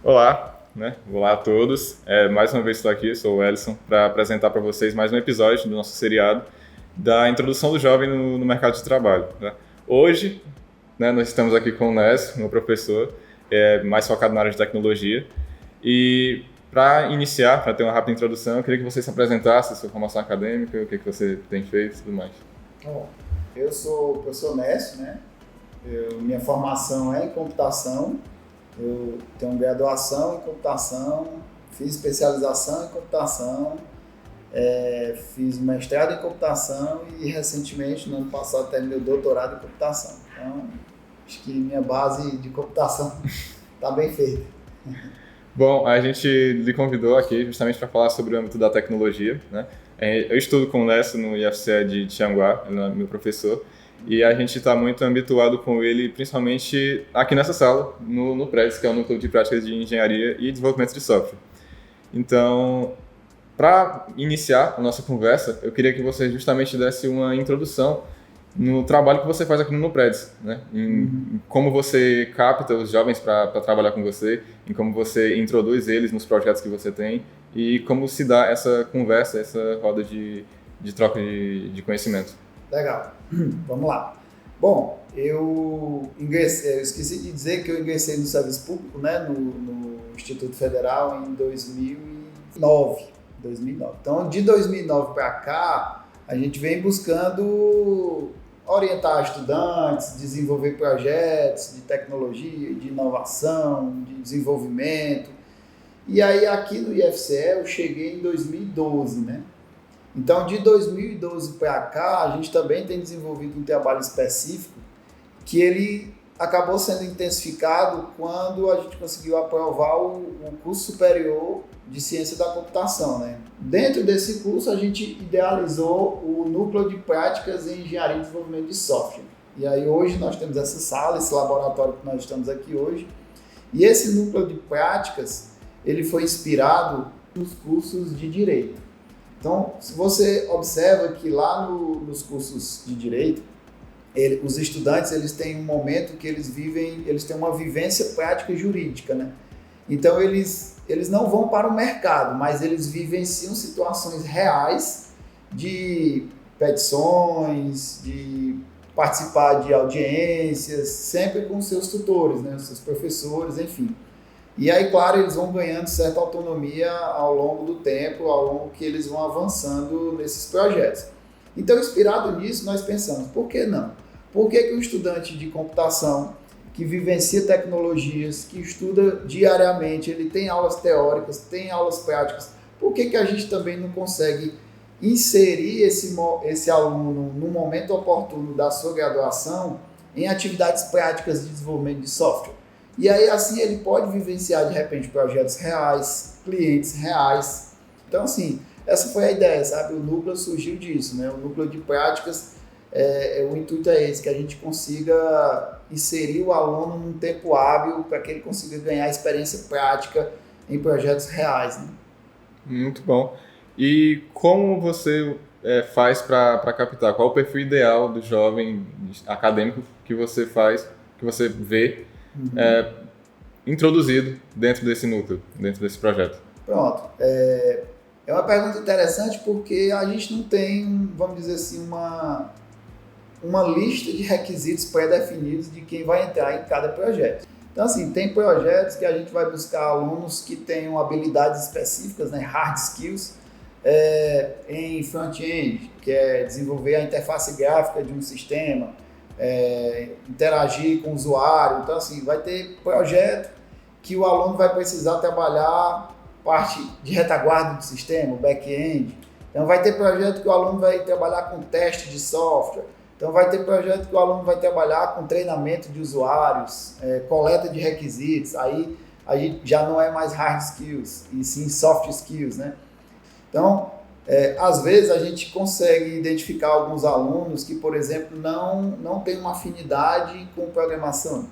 Olá, né? Olá a todos. Mais uma vez estou aqui, sou o Ellison, para apresentar para vocês mais um episódio do nosso seriado da introdução do jovem no mercado de trabalho. Né? Hoje, né, nós estamos aqui com o Ness, meu professor, mais focado na área de tecnologia. E para iniciar, para ter uma rápida introdução, eu queria que você se apresentasse, sua formação acadêmica, o que você tem feito e tudo mais. Bom, eu sou o professor Nécio, né? Minha formação é em computação, eu tenho graduação em computação, fiz especialização em computação, fiz mestrado em computação e recentemente, no ano passado, terminei o doutorado em computação. Então, acho que minha base de computação está bem feita. Bom, a gente lhe convidou aqui justamente para falar sobre o âmbito da tecnologia, né? Eu estudo com o Nessa no IFCE de Tianguá, ele é meu professor, e a gente está muito habituado com ele, principalmente aqui nessa sala, no PREDS, que é o Núcleo de Práticas de Engenharia e Desenvolvimento de Software. Então, para iniciar a nossa conversa, eu queria que você justamente desse uma introdução no trabalho que você faz aqui no Nupreds, né? Em como você capta os jovens para trabalhar com você, em como você introduz eles nos projetos que você tem e como se dá essa conversa, essa roda de troca de conhecimento. Legal, vamos lá. Bom, eu esqueci de dizer que eu ingressei no serviço público, né, no Instituto Federal em 2009. Então, de 2009 para cá, a gente vem buscando orientar estudantes, desenvolver projetos de tecnologia, de inovação, de desenvolvimento. E aí, aqui no IFCE, eu cheguei em 2012, né? Então, de 2012 para cá, a gente também tem desenvolvido um trabalho específico que ele acabou sendo intensificado quando a gente conseguiu aprovar o curso superior de ciência da computação, né? Dentro desse curso, a gente idealizou o núcleo de práticas em engenharia e desenvolvimento de software. E aí, hoje, nós temos essa sala, esse laboratório que nós estamos aqui hoje. E esse núcleo de práticas, ele foi inspirado nos cursos de direito. Então, se você observa que lá nos cursos de direito, os estudantes eles têm um momento que eles têm uma vivência prática jurídica, né? Então, eles não vão para o mercado, mas eles vivenciam situações reais de petições, de participar de audiências, sempre com seus tutores, né? Os seus professores, enfim. E aí, claro, eles vão ganhando certa autonomia ao longo do tempo, ao longo que eles vão avançando nesses projetos. Então, inspirado nisso, nós pensamos, por que não? Por que o estudante de computação, que vivencia tecnologias, que estuda diariamente, ele tem aulas teóricas, tem aulas práticas, por que a gente também não consegue inserir esse aluno no momento oportuno da sua graduação em atividades práticas de desenvolvimento de software? E aí, assim, ele pode vivenciar, de repente, projetos reais, clientes reais. Então, assim, essa foi a ideia, sabe? O núcleo surgiu disso, né? O núcleo de práticas, o intuito é esse, que a gente consiga inserir o aluno num tempo hábil para que ele consiga ganhar experiência prática em projetos reais, né? Muito bom. E como você faz para captar? Qual o perfil ideal do jovem acadêmico que você faz, que você vê introduzido dentro desse núcleo, dentro desse projeto? Pronto. É uma pergunta interessante porque a gente não tem, vamos dizer assim, uma lista de requisitos pré-definidos de quem vai entrar em cada projeto. Então, assim, tem projetos que a gente vai buscar alunos que tenham habilidades específicas, né, hard skills, em front-end, que é desenvolver a interface gráfica de um sistema, interagir com o usuário. Então, assim, vai ter projeto que o aluno vai precisar trabalhar parte de retaguarda do sistema, o back-end. Então, vai ter projeto que o aluno vai trabalhar com teste de software. Então, vai ter projeto que o aluno vai trabalhar com treinamento de usuários, coleta de requisitos. Aí já não é mais hard skills, e sim soft skills, né? Então, às vezes a gente consegue identificar alguns alunos que, por exemplo, não têm uma afinidade com programação.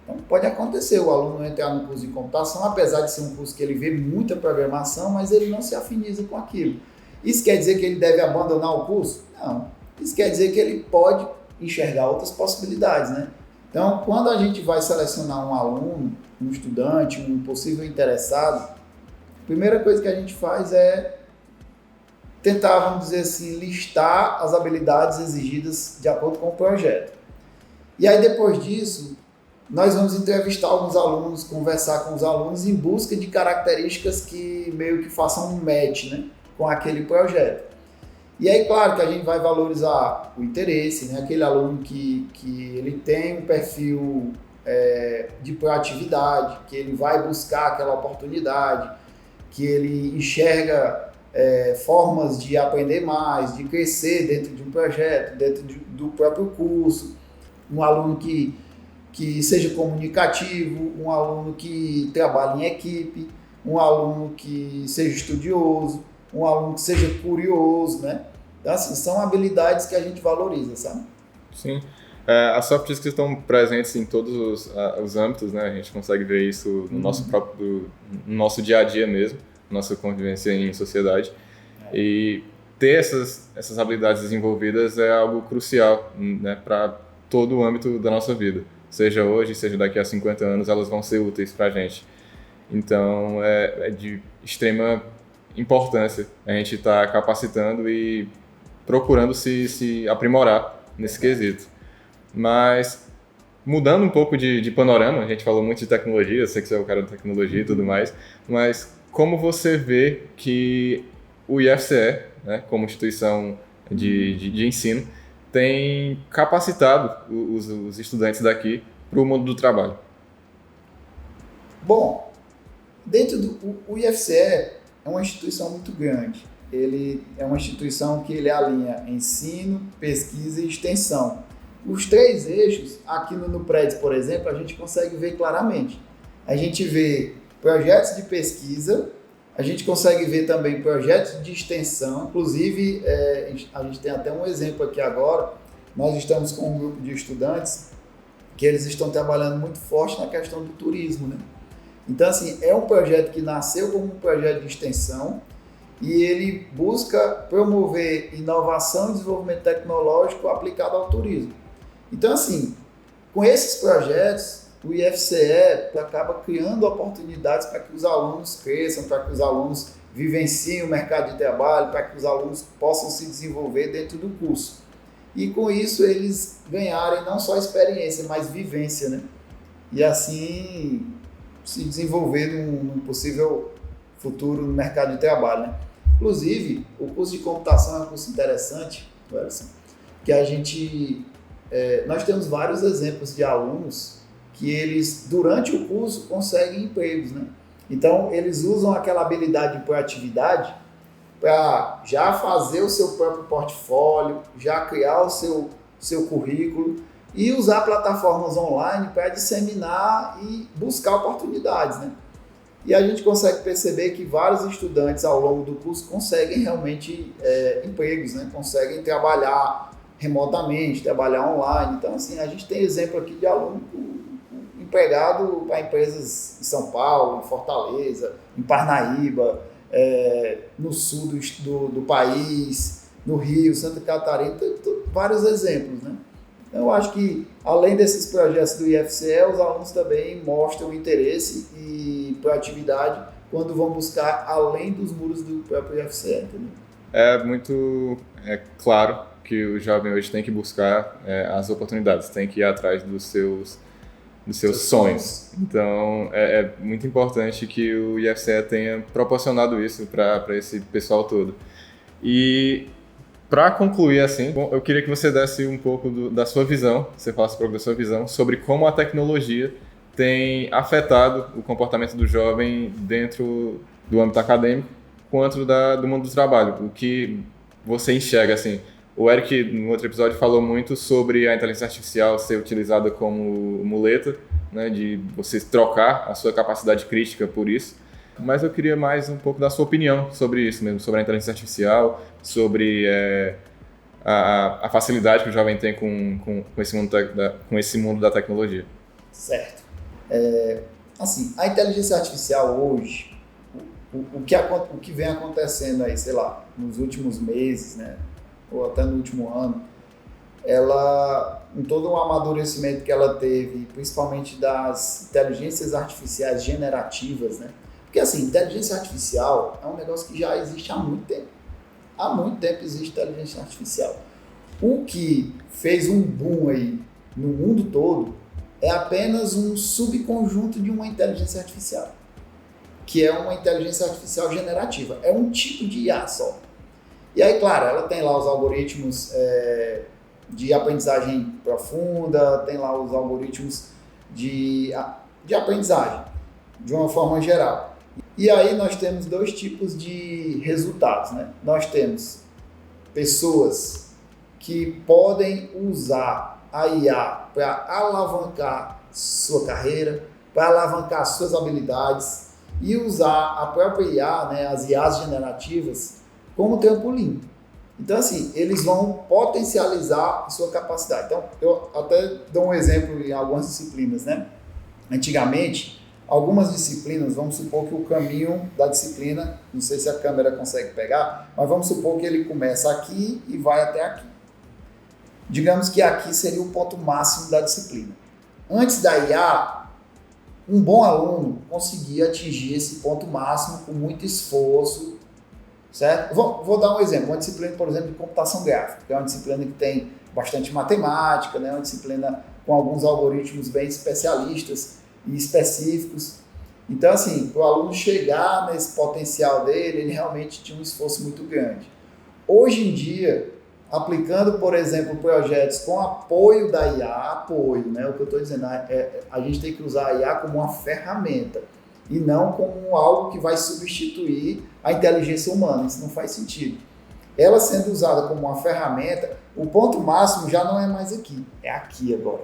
Então, pode acontecer o aluno entrar no curso de computação, apesar de ser um curso que ele vê muita programação, mas ele não se afiniza com aquilo. Isso quer dizer que ele deve abandonar o curso? Não. Isso quer dizer que ele pode enxergar outras possibilidades, né? Então, quando a gente vai selecionar um aluno, um estudante, um possível interessado, a primeira coisa que a gente faz é tentar, vamos dizer assim, listar as habilidades exigidas de acordo com o projeto. E aí, depois disso, nós vamos entrevistar alguns alunos, conversar com os alunos em busca de características que meio que façam um match, né, com aquele projeto. E aí, claro que a gente vai valorizar o interesse, né, aquele aluno que ele tem um perfil de proatividade, que ele vai buscar aquela oportunidade, que ele enxerga formas de aprender mais, de crescer dentro de um projeto, dentro do próprio curso, um aluno que seja comunicativo, um aluno que trabalhe em equipe, um aluno que seja estudioso, um aluno que seja curioso, né? Então, assim, são habilidades que a gente valoriza, sabe? Sim. As soft skills estão presentes em todos os âmbitos, né? A gente consegue ver isso no no nosso dia a dia mesmo, nossa convivência em sociedade. E ter essas habilidades desenvolvidas é algo crucial, né, para todo o âmbito da nossa vida. Seja hoje, seja daqui a 50 anos, elas vão ser úteis para a gente. Então, é de extrema importância a gente estar capacitando e procurando se aprimorar nesse quesito. Mas, mudando um pouco de panorama, a gente falou muito de tecnologia, eu sei que você é o cara da tecnologia e tudo mais, mas como você vê que o IFCE, né, como instituição de ensino, tem capacitado os estudantes daqui para o mundo do trabalho? Bom, o IFCE é uma instituição muito grande. Ele é uma instituição que ele alinha ensino, pesquisa e extensão. Os três eixos, aqui no prédio, por exemplo, a gente consegue ver claramente. A gente vê projetos de pesquisa, a gente consegue ver também projetos de extensão, inclusive a gente tem até um exemplo aqui agora, nós estamos com um grupo de estudantes que eles estão trabalhando muito forte na questão do turismo, né? Então, assim, é um projeto que nasceu como um projeto de extensão e ele busca promover inovação e desenvolvimento tecnológico aplicado ao turismo. Então, assim, com esses projetos, o IFCE acaba criando oportunidades para que os alunos cresçam, para que os alunos vivenciem o mercado de trabalho, para que os alunos possam se desenvolver dentro do curso. E com isso eles ganharem não só experiência, mas vivência, né? E assim se desenvolver num possível futuro no mercado de trabalho, né? Inclusive, o curso de computação é um curso interessante, Wellington, que nós temos vários exemplos de alunos que eles, durante o curso, conseguem empregos, né? Então, eles usam aquela habilidade de proatividade para já fazer o seu próprio portfólio, já criar o seu currículo e usar plataformas online para disseminar e buscar oportunidades, né? E a gente consegue perceber que vários estudantes ao longo do curso conseguem realmente empregos, né? Conseguem trabalhar remotamente, trabalhar online. Então, assim, a gente tem exemplo aqui de aluno empregado para empresas em São Paulo, em Fortaleza, em Parnaíba, no sul do país, no Rio, Santa Catarina, tem vários exemplos, né? Então, eu acho que, além desses projetos do IFCE, os alunos também mostram interesse e proatividade quando vão buscar além dos muros do próprio IFCE, entendeu? É muito claro que o jovem hoje tem que buscar as oportunidades, tem que ir atrás dos seus sonhos. Então, é muito importante que o IFCE tenha proporcionado isso para esse pessoal todo. E, para concluir assim, eu queria que você desse um pouco da sua visão, você falasse um pouco da sua visão sobre como a tecnologia tem afetado o comportamento do jovem dentro do âmbito acadêmico quanto do mundo do trabalho. O que você enxerga, assim? O Eric, no outro episódio, falou muito sobre a inteligência artificial ser utilizada como muleta, né, de você trocar a sua capacidade crítica por isso. Mas eu queria mais um pouco da sua opinião sobre isso mesmo, sobre a inteligência artificial, sobre a facilidade que o jovem tem com esse mundo da tecnologia. Certo. Assim, a inteligência artificial hoje, o que vem acontecendo aí, sei lá, nos últimos meses, né, ou até no último ano, ela com todo o amadurecimento que ela teve, principalmente das inteligências artificiais generativas, né? Porque assim, inteligência artificial é um negócio que já existe há muito tempo. Há muito tempo existe inteligência artificial. O que fez um boom aí no mundo todo é apenas um subconjunto de uma inteligência artificial, que é uma inteligência artificial generativa. É um tipo de IA só. E aí, claro, ela tem lá os algoritmos de aprendizagem profunda, tem lá os algoritmos de aprendizagem, de uma forma geral. E aí nós temos dois tipos de resultados, né? Nós temos pessoas que podem usar a IA para alavancar sua carreira, para alavancar suas habilidades e usar a própria IA, né, as IAs generativas, como trampolim. Então, assim, eles vão potencializar a sua capacidade. Então, eu até dou um exemplo em algumas disciplinas, né? Antigamente, algumas disciplinas, vamos supor que o caminho da disciplina, não sei se a câmera consegue pegar, mas vamos supor que ele começa aqui e vai até aqui. Digamos que aqui seria o ponto máximo da disciplina. Antes da IA, um bom aluno conseguia atingir esse ponto máximo com muito esforço, certo? Vou dar um exemplo, uma disciplina, por exemplo, de computação gráfica, que é uma disciplina que tem bastante matemática, né? Uma disciplina com alguns algoritmos bem especialistas e específicos. Então, assim, para o aluno chegar nesse potencial dele, ele realmente tinha um esforço muito grande. Hoje em dia, aplicando, por exemplo, projetos com apoio da IA, né? O que eu estou dizendo a gente tem que usar a IA como uma ferramenta e não como algo que vai substituir a inteligência humana. Isso não faz sentido. Ela sendo usada como uma ferramenta, o ponto máximo já não é mais aqui, é aqui agora.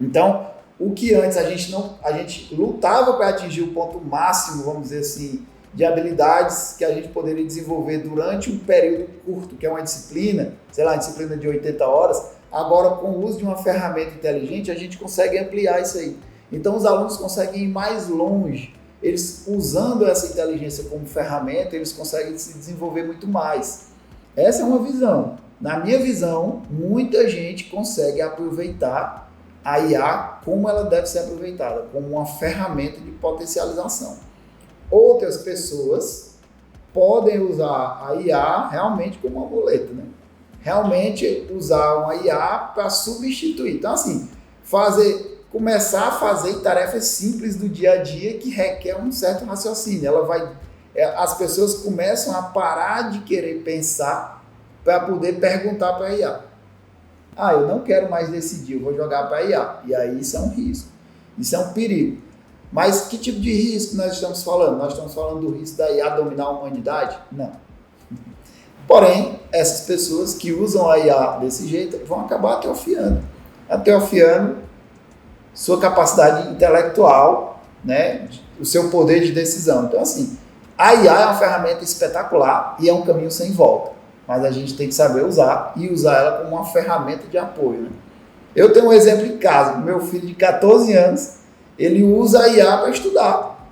Então, o que antes a gente lutava para atingir o ponto máximo, vamos dizer assim, de habilidades que a gente poderia desenvolver durante um período curto, que é uma disciplina, sei lá, uma disciplina de 80 horas, agora com o uso de uma ferramenta inteligente a gente consegue ampliar isso aí. Então os alunos conseguem ir mais longe, eles usando essa inteligência como ferramenta, eles conseguem se desenvolver muito mais. Essa é uma visão. Na minha visão, muita gente consegue aproveitar a IA como ela deve ser aproveitada, como uma ferramenta de potencialização. Outras pessoas podem usar a IA realmente como uma muleta, né? Realmente usar uma IA para substituir. Então, assim, começar a fazer tarefas simples do dia a dia que requer um certo raciocínio. As pessoas começam a parar de querer pensar para poder perguntar para a IA. Eu não quero mais decidir, eu vou jogar para a IA. E aí isso é um risco, isso é um perigo. Mas que tipo de risco nós estamos falando? Nós estamos falando do risco da IA dominar a humanidade? Não. Porém, essas pessoas que usam a IA desse jeito vão acabar atrofiando sua capacidade intelectual, né? O seu poder de decisão. Então, assim, a IA é uma ferramenta espetacular e é um caminho sem volta. Mas a gente tem que saber usar e usar ela como uma ferramenta de apoio, né? Eu tenho um exemplo em casa. Meu filho de 14 anos, ele usa a IA para estudar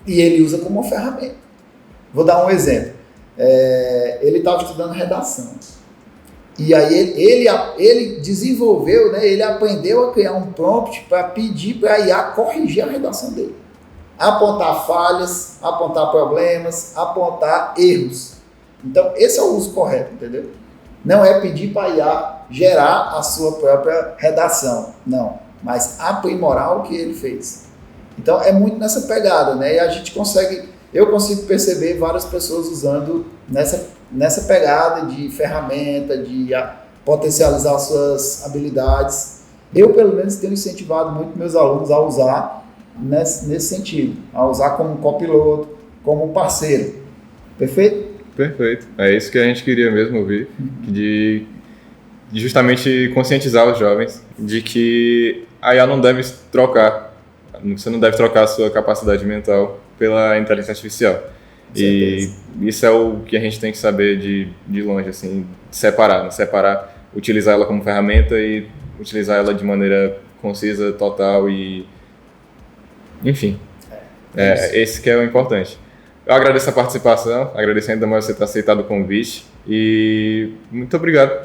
e ele usa como uma ferramenta. Vou dar um exemplo. Ele estava estudando redação e aí ele desenvolveu, né, ele aprendeu a criar um prompt para pedir para a IA corrigir a redação dele, apontar falhas, apontar problemas, apontar erros. Então esse é o uso correto, entendeu? Não é pedir para a IA gerar a sua própria redação, não, mas aprimorar o que ele fez. Então é muito nessa pegada, né? E eu consigo perceber várias pessoas usando nessa pegada de ferramenta, de potencializar suas habilidades. Eu, pelo menos, tenho incentivado muito meus alunos a usar nesse sentido, a usar como copiloto, como parceiro. Perfeito? Perfeito. É isso que a gente queria mesmo ouvir, de justamente conscientizar os jovens de que a IA não deve trocar, você não deve trocar a sua capacidade mental pela inteligência artificial. E isso é o que a gente tem que saber de longe, assim, separar, utilizar ela como ferramenta e utilizar ela de maneira concisa, total e... Enfim, esse que é o importante. Eu agradeço a participação, agradeço ainda mais você ter aceitado o convite e muito obrigado